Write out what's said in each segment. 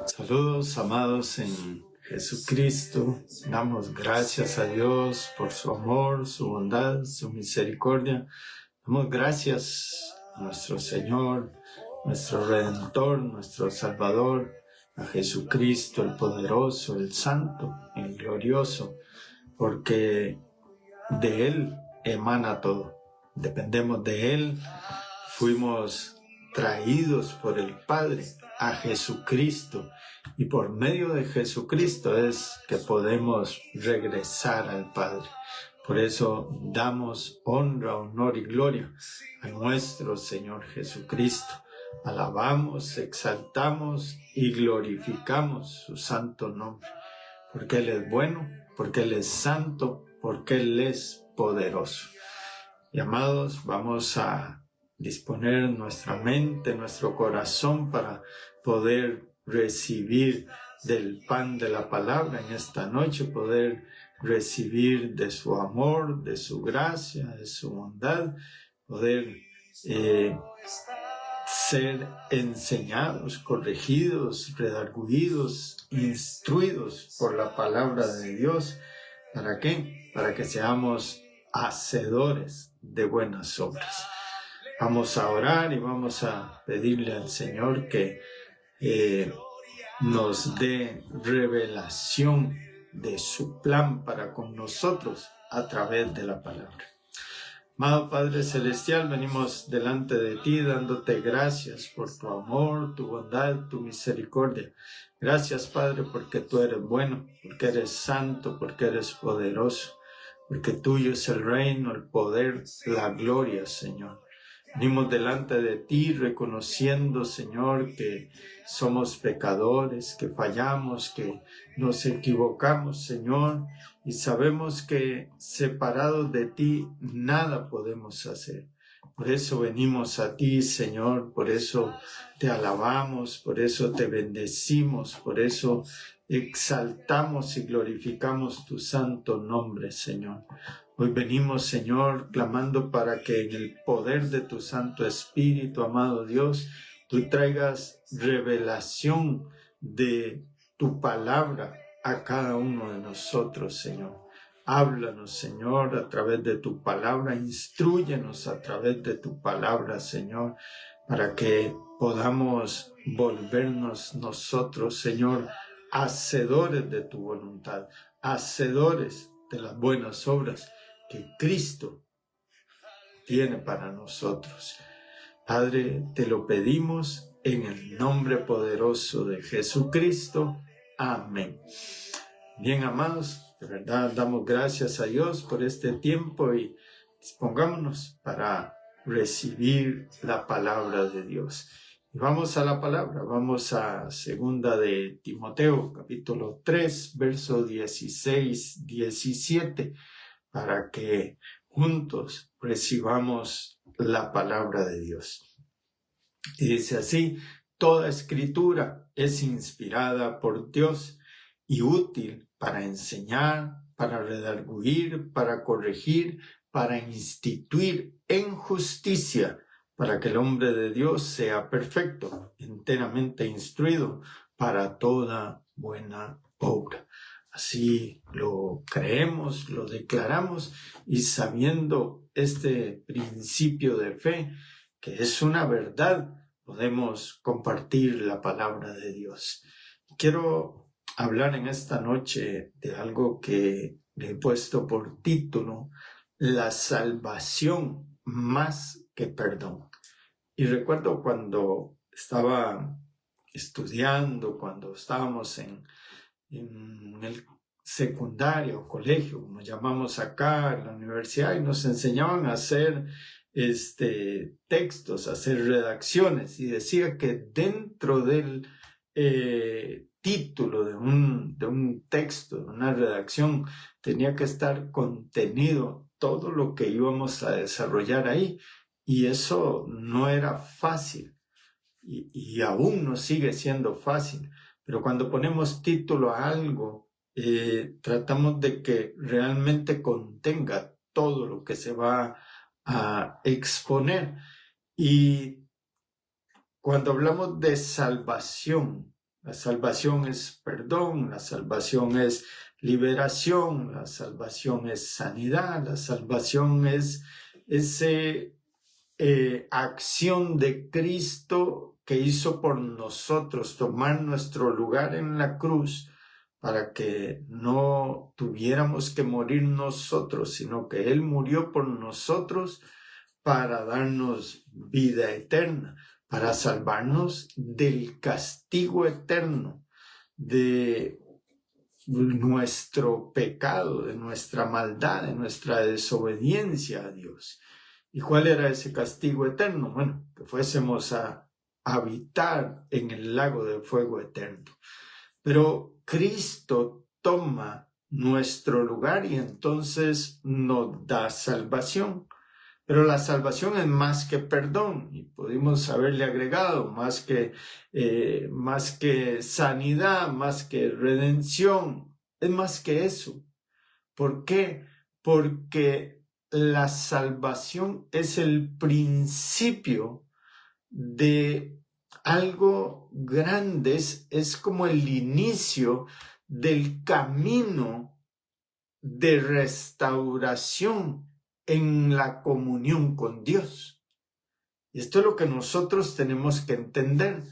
Saludos, amados en Jesucristo. Damos gracias a Dios por su amor, su bondad, su misericordia. Damos gracias a nuestro Señor, nuestro Redentor, nuestro Salvador, a Jesucristo, el poderoso, el santo, el glorioso, porque de Él emana todo. Dependemos de Él. Fuimos traídos por el Padre a Jesucristo, y por medio de Jesucristo es que podemos regresar al Padre. Por eso damos honra, honor y gloria a nuestro Señor Jesucristo. Alabamos, exaltamos y glorificamos su santo nombre, porque Él es bueno, porque Él es santo, porque Él es poderoso. Y amados, vamos a disponer nuestra mente, nuestro corazón para poder recibir del pan de la palabra en esta noche, poder recibir de su amor, de su gracia, de su bondad, poder ser enseñados, corregidos, redarguidos, instruidos por la palabra de Dios. ¿Para qué? Para que seamos hacedores de buenas obras. Vamos a orar y vamos a pedirle al Señor que nos dé revelación de su plan para con nosotros a través de la palabra. Amado Padre Celestial, venimos delante de ti dándote gracias por tu amor, tu bondad, tu misericordia. Gracias, Padre, porque tú eres bueno, porque eres santo, porque eres poderoso, porque tuyo es el reino, el poder, la gloria, Señor. Venimos delante de ti reconociendo, Señor, que somos pecadores, que fallamos, que nos equivocamos, Señor, y sabemos que separados de ti nada podemos hacer. Por eso venimos a ti, Señor, por eso te alabamos, por eso te bendecimos, por eso exaltamos y glorificamos tu santo nombre, Señor. Hoy venimos, Señor, clamando para que en el poder de tu Santo Espíritu, amado Dios, tú traigas revelación de tu palabra a cada uno de nosotros, Señor. Háblanos, Señor, a través de tu palabra, instrúyenos a través de tu palabra, Señor, para que podamos volvernos nosotros, Señor, hacedores de tu voluntad, hacedores de las buenas obras que Cristo tiene para nosotros. Padre, te lo pedimos en el nombre poderoso de Jesucristo. Amén. Bien, amados, de verdad damos gracias a Dios por este tiempo y dispongámonos para recibir la palabra de Dios. Y vamos a la palabra, vamos a 2 de Timoteo, capítulo 3, verso 16-17, para que juntos recibamos la palabra de Dios. Y dice así: toda escritura es inspirada por Dios y útil para enseñar, para redarguir, para corregir, para instituir en justicia, para que el hombre de Dios sea perfecto, enteramente instruido para toda buena obra. Así lo creemos, lo declaramos, y sabiendo este principio de fe, que es una verdad, podemos compartir la palabra de Dios. Quiero hablar en esta noche de algo que le he puesto por título: la salvación más que perdón. Y recuerdo cuando estaba estudiando, cuando estábamos en el secundario, colegio, como llamamos acá, en la universidad, y nos enseñaban a hacer textos, a hacer redacciones, y decía que dentro del título de un texto, de una redacción, tenía que estar contenido todo lo que íbamos a desarrollar ahí, y eso no era fácil, y aún no sigue siendo fácil. Pero cuando ponemos título a algo, tratamos de que realmente contenga todo lo que se va a exponer. Y cuando hablamos de salvación, la salvación es perdón, la salvación es liberación, la salvación es sanidad, la salvación es esa acción de Cristo que hizo por nosotros, tomar nuestro lugar en la cruz para que no tuviéramos que morir nosotros, sino que Él murió por nosotros para darnos vida eterna, para salvarnos del castigo eterno, de nuestro pecado, de nuestra maldad, de nuestra desobediencia a Dios. ¿Y cuál era ese castigo eterno? Bueno, que fuésemos a habitar en el lago de fuego eterno. Pero Cristo toma nuestro lugar y entonces nos da salvación. Pero la salvación es más que perdón, y pudimos haberle agregado más que sanidad, más que redención, es más que eso. ¿Por qué? Porque la salvación es el principio de algo grande, es como el inicio del camino de restauración en la comunión con Dios. Y esto es lo que nosotros tenemos que entender,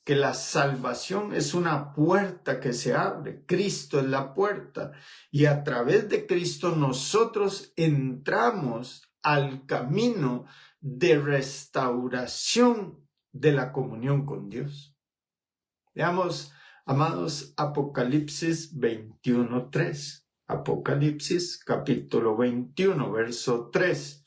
que la salvación es una puerta que se abre. Cristo es la puerta y a través de Cristo nosotros entramos al camino de restauración de la comunión con Dios. Veamos, amados, Apocalipsis 21:3. Apocalipsis capítulo 21, verso 3.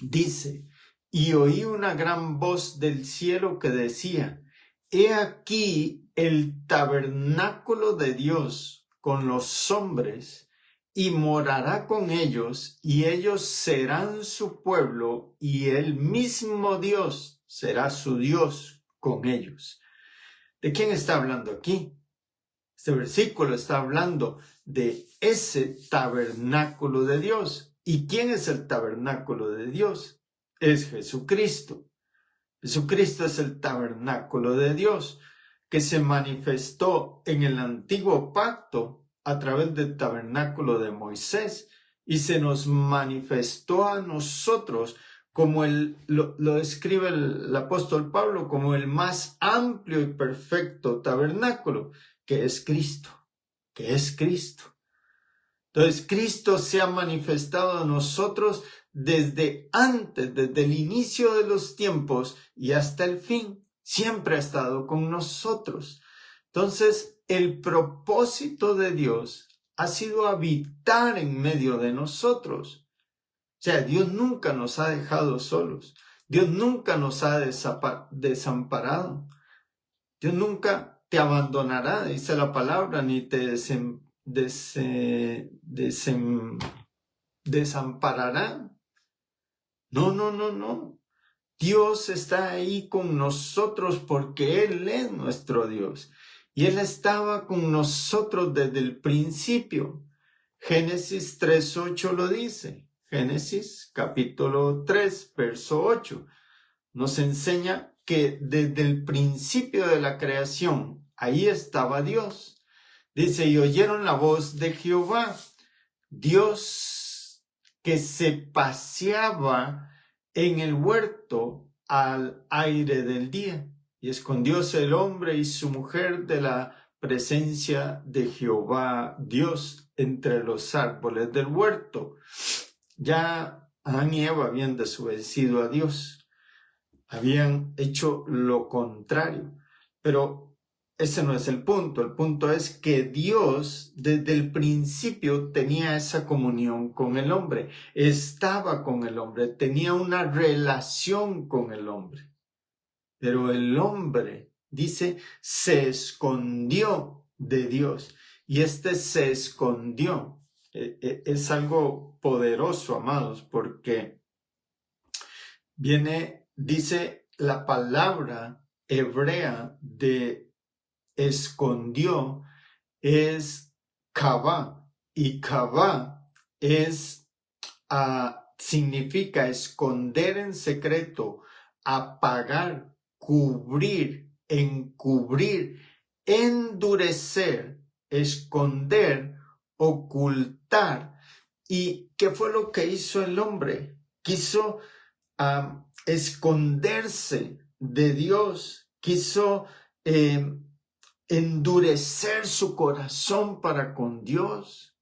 Dice: y oí una gran voz del cielo que decía: he aquí el tabernáculo de Dios con los hombres, y morará con ellos, y ellos serán su pueblo, y el mismo Dios será su Dios con ellos. ¿De quién está hablando aquí? Este versículo está hablando de ese tabernáculo de Dios. ¿Y quién es el tabernáculo de Dios? Es Jesucristo. Jesucristo es el tabernáculo de Dios que se manifestó en el antiguo pacto a través del tabernáculo de Moisés y se nos manifestó a nosotros como lo describe el apóstol Pablo, como el más amplio y perfecto tabernáculo, que es Cristo, que es Cristo. Entonces, Cristo se ha manifestado a nosotros desde antes, desde el inicio de los tiempos y hasta el fin. Siempre ha estado con nosotros. Entonces, el propósito de Dios ha sido habitar en medio de nosotros. O sea, Dios nunca nos ha dejado solos. Dios nunca nos ha desamparado. Dios nunca te abandonará, dice la palabra, ni te desamparará. No. Dios está ahí con nosotros porque Él es nuestro Dios. Y Él estaba con nosotros desde el principio. Génesis 3:8 lo dice. Génesis capítulo 3, verso 8. Nos enseña que desde el principio de la creación, ahí estaba Dios. Dice: y oyeron la voz de Jehová, Dios que se paseaba en el huerto al aire del día. Y escondióse el hombre y su mujer de la presencia de Jehová Dios entre los árboles del huerto. Ya Adán y Eva habían desobedecido a Dios, habían hecho lo contrario, pero ese no es el punto es que Dios desde el principio tenía esa comunión con el hombre, estaba con el hombre, tenía una relación con el hombre, pero el hombre, dice, se escondió de Dios y se escondió. Es algo poderoso, amados, porque dice la palabra hebrea de escondió es kavá, y kavá significa esconder en secreto, apagar encubrir, endurecer, esconder, ocultar. ¿Y qué fue lo que hizo el hombre? Quiso esconderse de Dios, quiso endurecer su corazón para con Dios.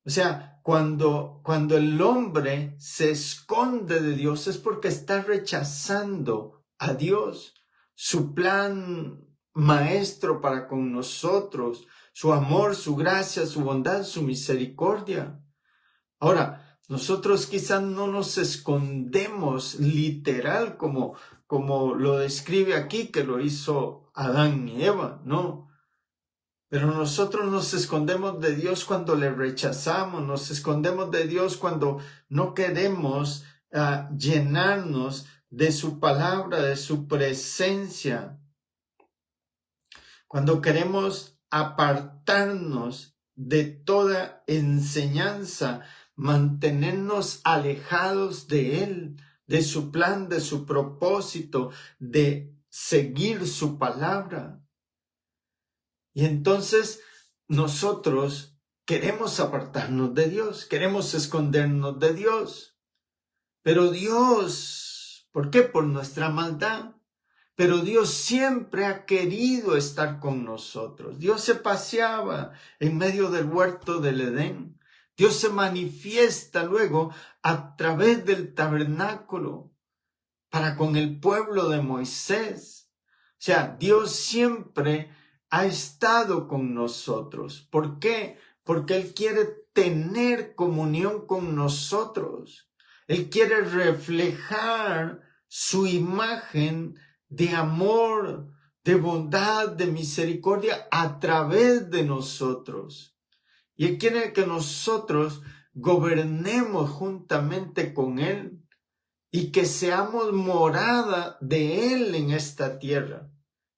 O sea, cuando el hombre se esconde de Dios es porque está rechazando a Dios, su plan maestro para con nosotros, su amor, su gracia, su bondad, su misericordia. Ahora, nosotros quizás no nos escondemos literal como lo describe aquí, que lo hizo Adán y Eva, no. Pero nosotros nos escondemos de Dios cuando le rechazamos, nos escondemos de Dios cuando no queremos llenarnos de su palabra, de su presencia. Cuando queremos apartarnos de toda enseñanza, mantenernos alejados de Él, de su plan, de su propósito, de seguir su palabra. Y entonces nosotros queremos apartarnos de Dios, queremos escondernos de Dios. Pero Dios, ¿por qué? Por nuestra maldad. Pero Dios siempre ha querido estar con nosotros. Dios se paseaba en medio del huerto del Edén. Dios se manifiesta luego a través del tabernáculo para con el pueblo de Moisés. O sea, Dios siempre ha estado con nosotros. ¿Por qué? Porque Él quiere tener comunión con nosotros. Él quiere reflejar su imagen de amor, de bondad, de misericordia a través de nosotros. Y Él quiere que nosotros gobernemos juntamente con Él y que seamos morada de Él en esta tierra.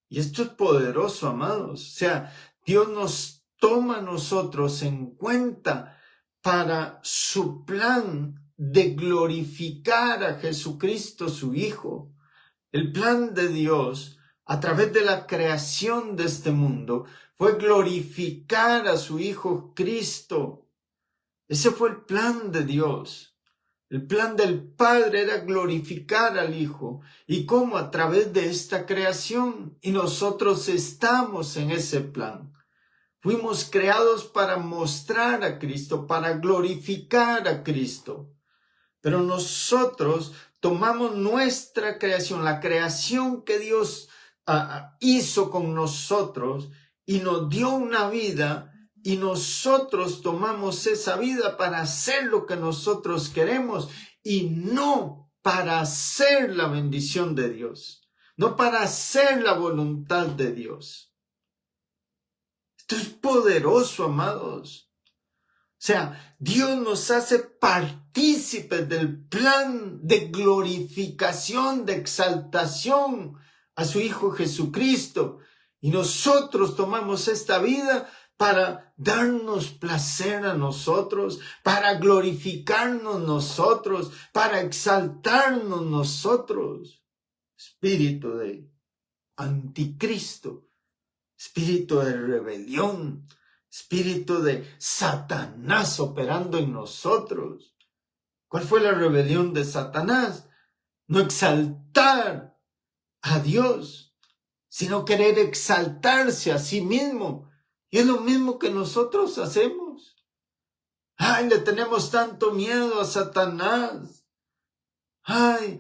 Y esto es poderoso, amados. O sea, Dios nos toma a nosotros en cuenta para su plan de glorificar a Jesucristo, su Hijo. El plan de Dios, a través de la creación de este mundo, fue glorificar a su Hijo Cristo. Ese fue el plan de Dios. El plan del Padre era glorificar al Hijo. ¿Y cómo? A través de esta creación. Y nosotros estamos en ese plan. Fuimos creados para mostrar a Cristo, para glorificar a Cristo. Pero nosotros tomamos nuestra creación, la creación que Dios hizo con nosotros y nos dio una vida. Y nosotros tomamos esa vida para hacer lo que nosotros queremos y no para hacer la bendición de Dios, no para hacer la voluntad de Dios. Esto es poderoso, amados. O sea, Dios nos hace partícipes del plan de glorificación, de exaltación a su Hijo Jesucristo. Y nosotros tomamos esta vida para darnos placer a nosotros, para glorificarnos nosotros, para exaltarnos nosotros. Espíritu de anticristo, espíritu de rebelión, espíritu de Satanás operando en nosotros. ¿Cuál fue la rebelión de Satanás? No exaltar a Dios, sino querer exaltarse a sí mismo. Y es lo mismo que nosotros hacemos. Ay, le tenemos tanto miedo a Satanás. Ay,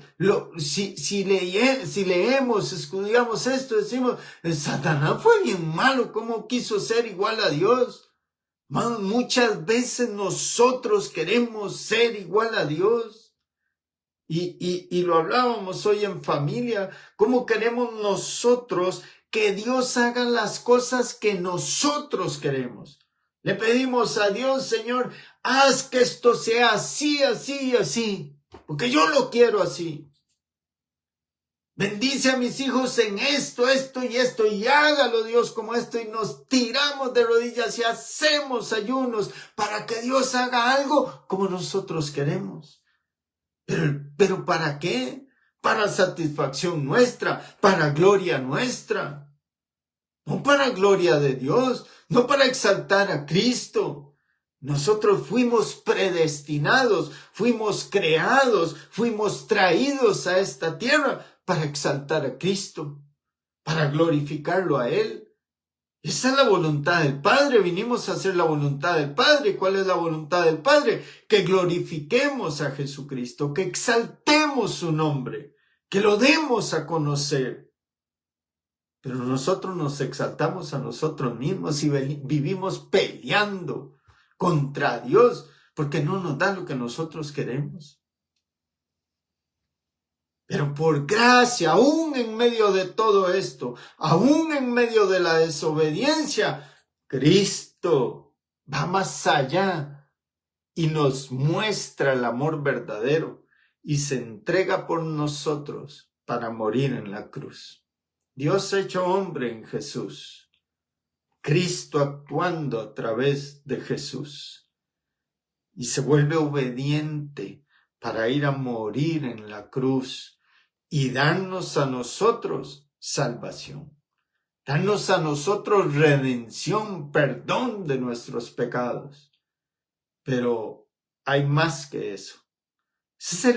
si leemos, estudiamos esto, decimos, Satanás fue bien malo, ¿cómo quiso ser igual a Dios? Muchas veces nosotros queremos ser igual a Dios. Y lo hablábamos hoy en familia, ¿cómo queremos nosotros que Dios haga las cosas que nosotros queremos? Le pedimos a Dios, Señor, haz que esto sea así, así y así, porque yo lo quiero así. Bendice a mis hijos en esto, esto y esto, y hágalo Dios como esto, y nos tiramos de rodillas y hacemos ayunos para que Dios haga algo como nosotros queremos. ¿Pero para qué? para satisfacción nuestra, para gloria nuestra. No para gloria de Dios, no para exaltar a Cristo. Nosotros fuimos predestinados, fuimos creados, fuimos traídos a esta tierra para exaltar a Cristo, para glorificarlo a Él. Esa es la voluntad del Padre, vinimos a hacer la voluntad del Padre. ¿Cuál es la voluntad del Padre? Que glorifiquemos a Jesucristo, que exaltemos su nombre, que lo demos a conocer. Pero nosotros nos exaltamos a nosotros mismos y vivimos peleando contra Dios porque no nos da lo que nosotros queremos. Pero por gracia, aún en medio de todo esto, aún en medio de la desobediencia, Cristo va más allá y nos muestra el amor verdadero y se entrega por nosotros para morir en la cruz. Dios hecho hombre en Jesús, Cristo actuando a través de Jesús y se vuelve obediente para ir a morir en la cruz y darnos a nosotros salvación, darnos a nosotros redención, perdón de nuestros pecados. Pero hay más que eso. Esa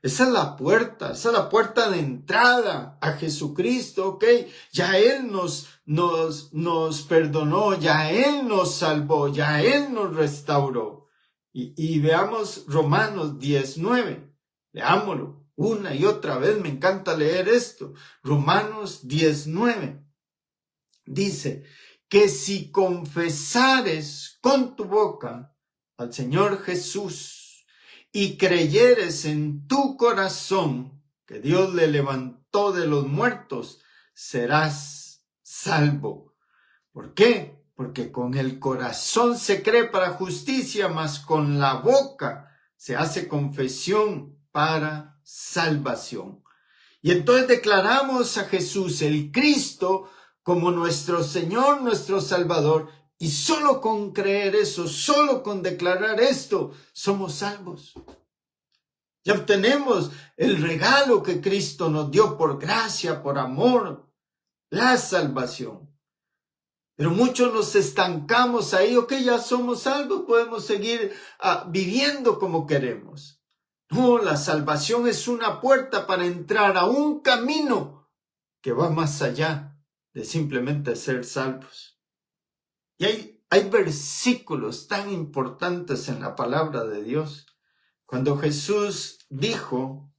es la puerta de entrada a Jesucristo, ¿ok? Ya Él nos perdonó, ya Él nos salvó, ya Él nos restauró. Y veamos Romanos 10:9, leámoslo una y otra vez, me encanta leer esto. Romanos 10:9 dice que si confesares con tu boca al Señor Jesús, y creyeres en tu corazón que Dios le levantó de los muertos, serás salvo. ¿Por qué? Porque con el corazón se cree para justicia, mas con la boca se hace confesión para salvación. Y entonces declaramos a Jesús, el Cristo, como nuestro Señor, nuestro Salvador, y solo con creer eso, solo con declarar esto, somos salvos. Ya obtenemos el regalo que Cristo nos dio por gracia, por amor, la salvación. Pero muchos nos estancamos ahí, ok, ya somos salvos, podemos seguir viviendo como queremos. No, la salvación es una puerta para entrar a un camino que va más allá de simplemente ser salvos. Y hay versículos tan importantes en la palabra de Dios. Cuando Jesús dijo,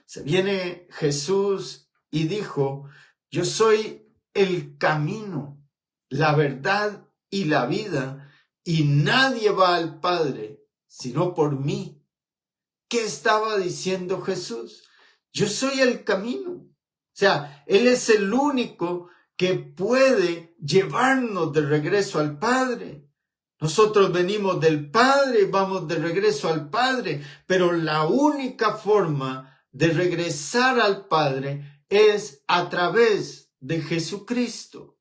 se viene Jesús y dijo, yo soy el camino, la verdad y la vida, y nadie va al Padre sino por mí. ¿Qué estaba diciendo Jesús? Yo soy el camino. O sea, Él es el único que puede llevarnos de regreso al Padre. Nosotros venimos del Padre y vamos de regreso al Padre, pero la única forma de regresar al Padre es a través de Jesucristo.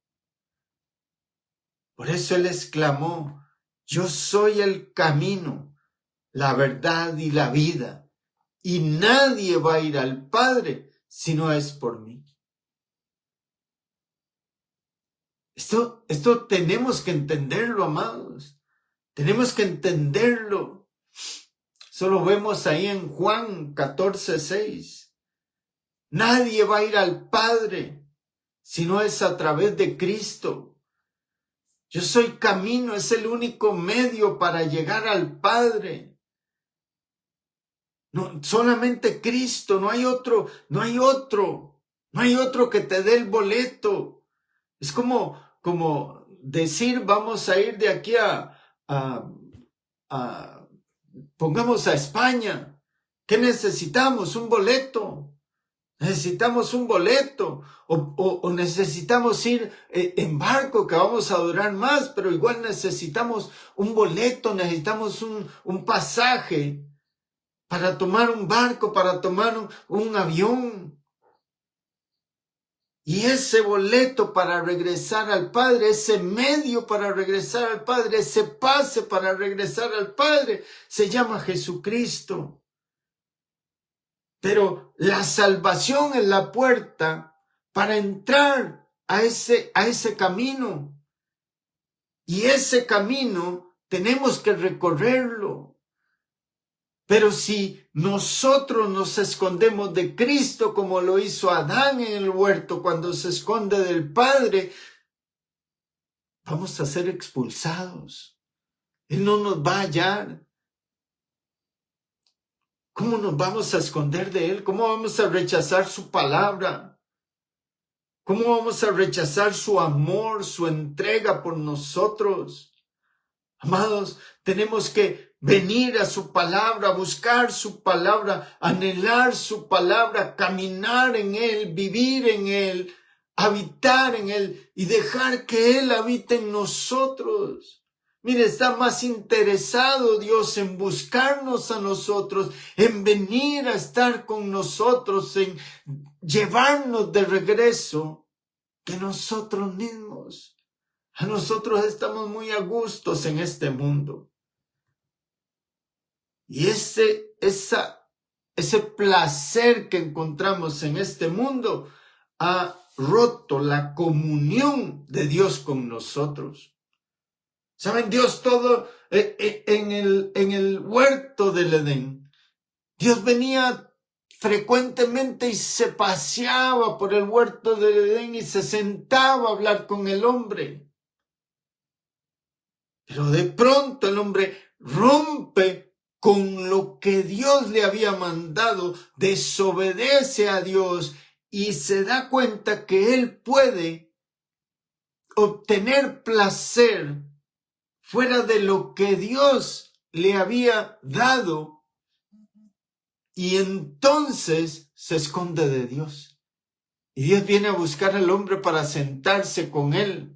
Por eso Él exclamó, yo soy el camino, la verdad y la vida, y nadie va a ir al Padre si no es por mí. Esto tenemos que entenderlo, amados. Tenemos que entenderlo. Eso lo vemos ahí en Juan 14:6. Nadie va a ir al Padre si no es a través de Cristo. Yo soy camino, es el único medio para llegar al Padre. No, solamente Cristo, no hay otro que te dé el boleto. Es como decir, vamos a ir de aquí pongamos a España. ¿Qué necesitamos? Un boleto. Necesitamos un boleto. O necesitamos ir en barco, que vamos a durar más, pero igual necesitamos un boleto, necesitamos un pasaje para tomar un barco, para tomar un avión. Y ese boleto para regresar al Padre, ese medio para regresar al Padre, ese pase para regresar al Padre, se llama Jesucristo. Pero la salvación es la puerta para entrar a ese camino. Y ese camino tenemos que recorrerlo. Pero si nosotros nos escondemos de Cristo como lo hizo Adán en el huerto cuando se esconde del Padre, vamos a ser expulsados. Él no nos va a hallar. ¿Cómo nos vamos a esconder de Él? ¿Cómo vamos a rechazar su palabra? ¿Cómo vamos a rechazar su amor, su entrega por nosotros? Amados, tenemos que venir a su palabra, buscar su palabra, anhelar su palabra, caminar en Él, vivir en Él, habitar en Él y dejar que Él habite en nosotros. Mire, está más interesado Dios en buscarnos a nosotros, en venir a estar con nosotros, en llevarnos de regreso que nosotros mismos. A nosotros estamos muy a gustos en este mundo. Y ese placer que encontramos en este mundo ha roto la comunión de Dios con nosotros. ¿Saben? Dios todo en el huerto del Edén. Dios venía frecuentemente y se paseaba por el huerto del Edén y se sentaba a hablar con el hombre. Pero de pronto el hombre rompe con lo que Dios le había mandado, desobedece a Dios y se da cuenta que él puede obtener placer fuera de lo que Dios le había dado y entonces se esconde de Dios. Y Dios viene a buscar al hombre para sentarse con él.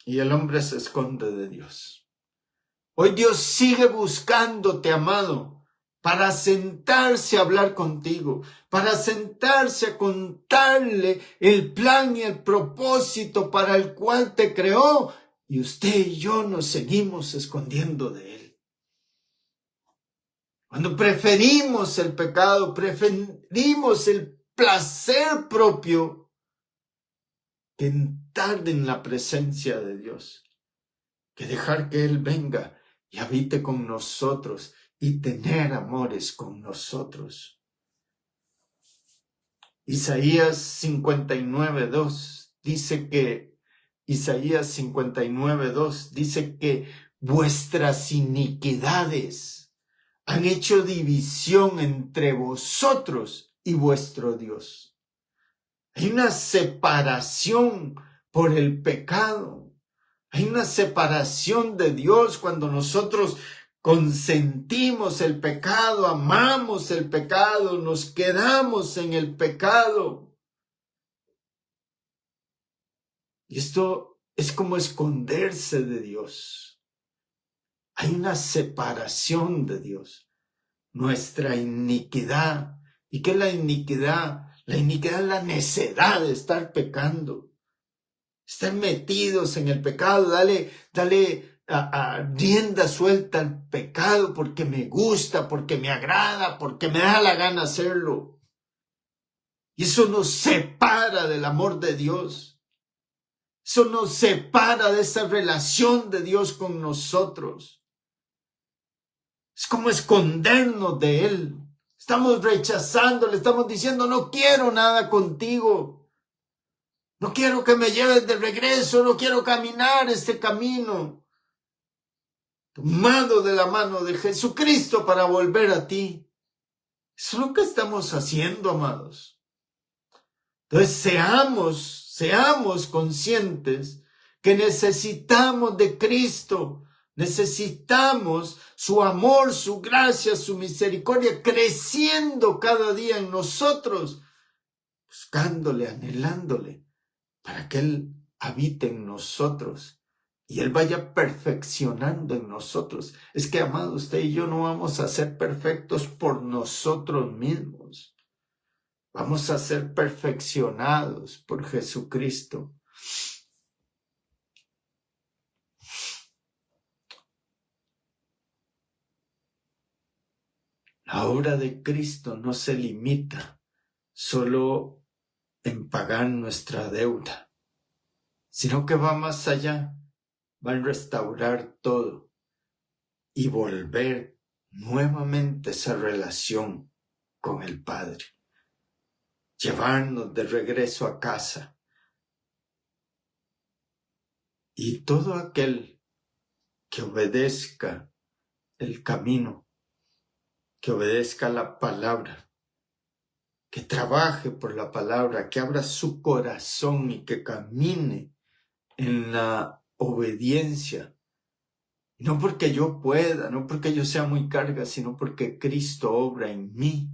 Y el hombre se esconde de Dios. Hoy Dios sigue buscándote, amado, para sentarse a hablar contigo, para sentarse a contarle el plan y el propósito para el cual te creó. Y usted y yo nos seguimos escondiendo de Él. Cuando preferimos el pecado, preferimos el placer propio, que entrar en la presencia de Dios, que dejar que Él venga y habite con nosotros y tener amores con nosotros. Isaías 59:2 dice que vuestras iniquidades han hecho división entre vosotros y vuestro Dios. Hay una separación por el pecado. Hay una separación de Dios cuando nosotros consentimos el pecado, amamos el pecado, nos quedamos en el pecado. Y esto es como esconderse de Dios. Hay una separación de Dios. Nuestra iniquidad. ¿Y qué es la iniquidad? La iniquidad es la necedad de estar pecando. Estar metidos en el pecado, dale rienda suelta al pecado porque me gusta, porque me agrada, porque me da la gana hacerlo. Y eso nos separa del amor de Dios. Eso nos separa de esa relación de Dios con nosotros. Es como escondernos de Él. Estamos rechazando, le estamos diciendo, no quiero nada contigo. No quiero que me lleves de regreso, no quiero caminar este camino. Tomado de la mano de Jesucristo para volver a ti. Eso es lo que estamos haciendo, amados. Entonces seamos conscientes que necesitamos de Cristo. Necesitamos su amor, su gracia, su misericordia, creciendo cada día en nosotros, buscándole, anhelándole, para que Él habite en nosotros y Él vaya perfeccionando en nosotros. Es que, amado, usted y yo no vamos a ser perfectos por nosotros mismos. Vamos a ser perfeccionados por Jesucristo. La obra de Cristo no se limita solo en pagar nuestra deuda, sino que va más allá, va a restaurar todo y volver nuevamente esa relación con el Padre, llevarnos de regreso a casa. Y todo aquel que obedezca el camino, que obedezca la palabra, que trabaje por la palabra, que abra su corazón y que camine en la obediencia, no porque yo pueda, no porque yo sea muy carga, sino porque Cristo obra en mí,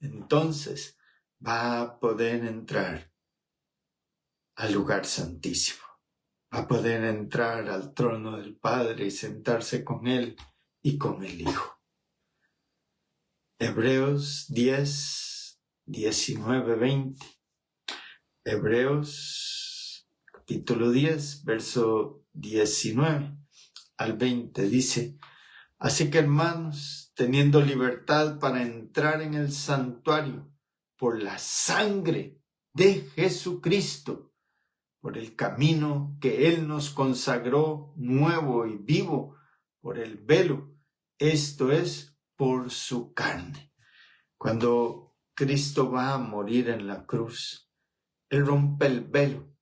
entonces va a poder entrar al lugar santísimo, va a poder entrar al trono del Padre y sentarse con Él y con el Hijo. Hebreos 10, 19, 20. Hebreos capítulo 10, verso 19 al 20 dice: así que, hermanos, teniendo libertad para entrar en el santuario por la sangre de Jesucristo, por el camino que Él nos consagró nuevo y vivo, por el velo, esto es, por su carne. Cuando Cristo va a morir en la cruz, Él rompe el velo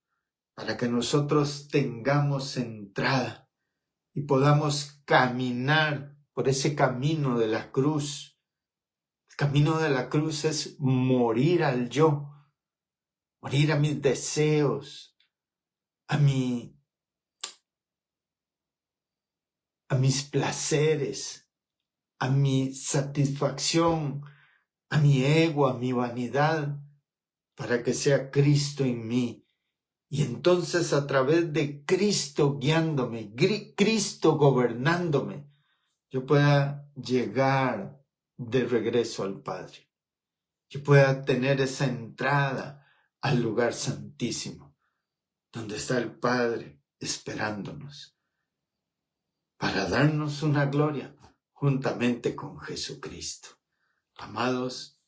para que nosotros tengamos entrada y podamos caminar por ese camino de la cruz. El camino de la cruz es morir al yo, morir a mis deseos, a mis placeres, a mi satisfacción, a mi ego, a mi vanidad, para que sea Cristo en mí. Y entonces, a través de Cristo guiándome, Cristo gobernándome, yo pueda llegar de regreso al Padre. Yo pueda tener esa entrada al lugar santísimo, donde está el Padre esperándonos, para darnos una gloria juntamente con Jesucristo. Amados,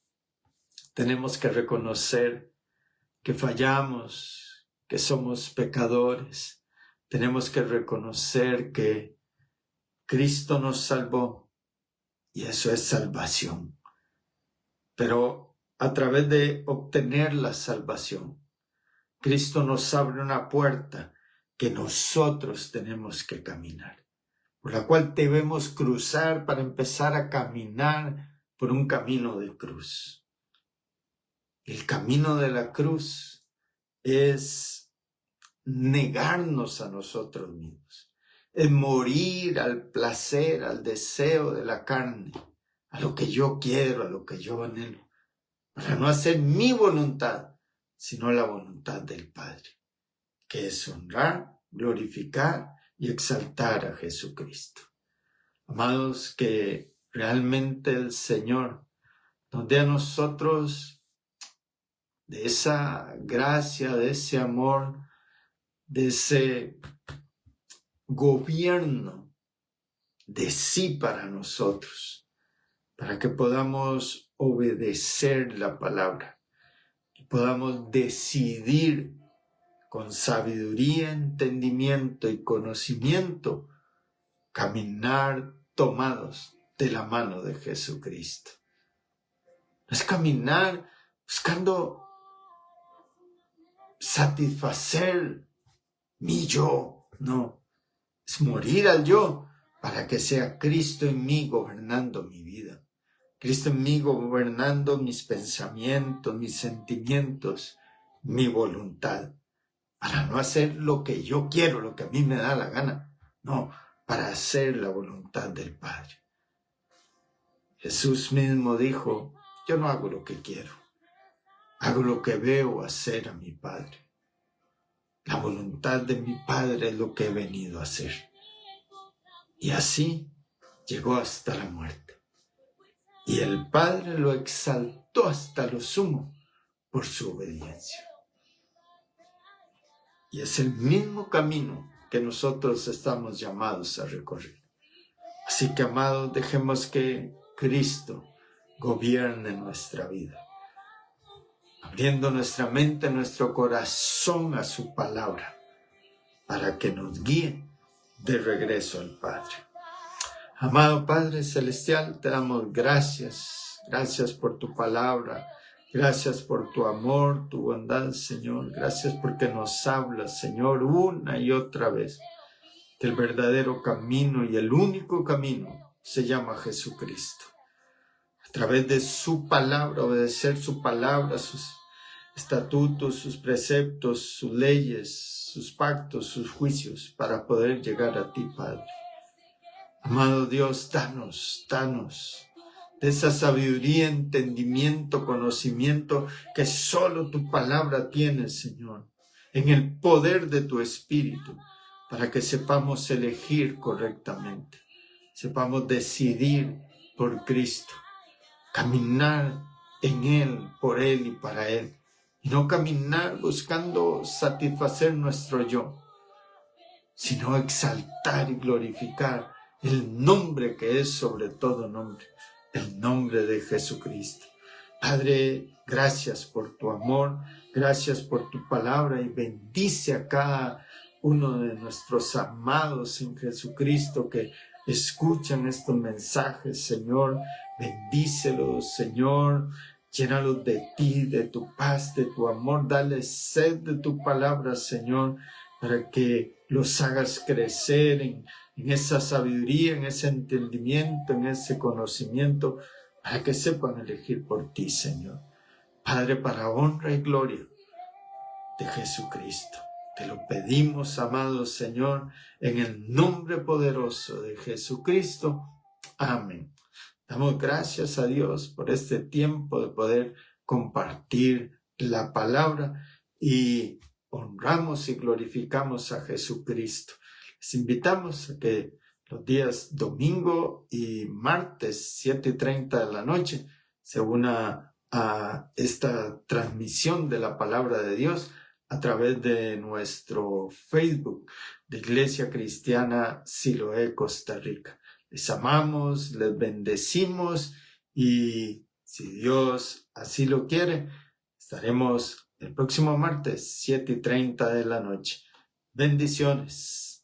tenemos que reconocer que fallamos, que somos pecadores. Tenemos que reconocer que Cristo nos salvó y eso es salvación. Pero a través de obtener la salvación, Cristo nos abre una puerta que nosotros tenemos que caminar, por la cual debemos cruzar para empezar a caminar por un camino de cruz. El camino de la cruz es negarnos a nosotros mismos, es morir al placer, al deseo de la carne, a lo que yo quiero, a lo que yo anhelo, para no hacer mi voluntad, sino la voluntad del Padre, que es honrar, glorificar y exaltar a Jesucristo. Amados, que realmente el Señor nos dé a nosotros de esa gracia, de ese amor, de ese gobierno de sí para nosotros, para que podamos obedecer la palabra y podamos decidir con sabiduría, entendimiento y conocimiento caminar tomados de la mano de Jesucristo. No es caminar buscando satisfacer mi yo, no, es morir al yo para que sea Cristo en mí gobernando mi vida, Cristo en mí gobernando mis pensamientos, mis sentimientos, mi voluntad, para no hacer lo que yo quiero, lo que a mí me da la gana, no, para hacer la voluntad del Padre. Jesús mismo dijo: yo no hago lo que quiero, hago lo que veo hacer a mi Padre. La voluntad de mi Padre es lo que he venido a hacer. Y así llegó hasta la muerte. Y el Padre lo exaltó hasta lo sumo por su obediencia. Y es el mismo camino que nosotros estamos llamados a recorrer. Así que, amados, dejemos que Cristo gobierne nuestra vida, abriendo nuestra mente, nuestro corazón a su palabra, para que nos guíe de regreso al Padre. Amado Padre Celestial, te damos gracias. Gracias por tu palabra. Gracias por tu amor, tu bondad, Señor. Gracias porque nos hablas, Señor, una y otra vez, que el verdadero camino y el único camino se llama Jesucristo. A través de su palabra, obedecer su palabra, sus estatutos, sus preceptos, sus leyes, sus pactos, sus juicios, para poder llegar a ti, Padre. Amado Dios, danos de esa sabiduría, entendimiento, conocimiento que solo tu palabra tiene, Señor, en el poder de tu Espíritu, para que sepamos elegir correctamente, sepamos decidir por Cristo, caminar en Él, por Él y para Él, y no caminar buscando satisfacer nuestro yo, sino exaltar y glorificar el nombre que es sobre todo nombre, el nombre de Jesucristo. Padre, gracias por tu amor, gracias por tu palabra y bendice a cada uno de nuestros amados en Jesucristo que escuchan estos mensajes, Señor. Bendícelos, Señor. Llénalos de ti, de tu paz, de tu amor. Dale sed de tu palabra, Señor, para que los hagas crecer en esa sabiduría, en ese entendimiento, en ese conocimiento, para que sepan elegir por ti, Señor. Padre, para honra y gloria de Jesucristo. Te lo pedimos, amado Señor, en el nombre poderoso de Jesucristo. Amén. Damos gracias a Dios por este tiempo de poder compartir la palabra y honramos y glorificamos a Jesucristo. Les invitamos a que los días domingo y martes 7:30 de la noche se una a esta transmisión de la palabra de Dios a través de nuestro Facebook de Iglesia Cristiana Siloé, Costa Rica. Les amamos, les bendecimos y si Dios así lo quiere, estaremos el próximo martes 7:30 de la noche. Bendiciones.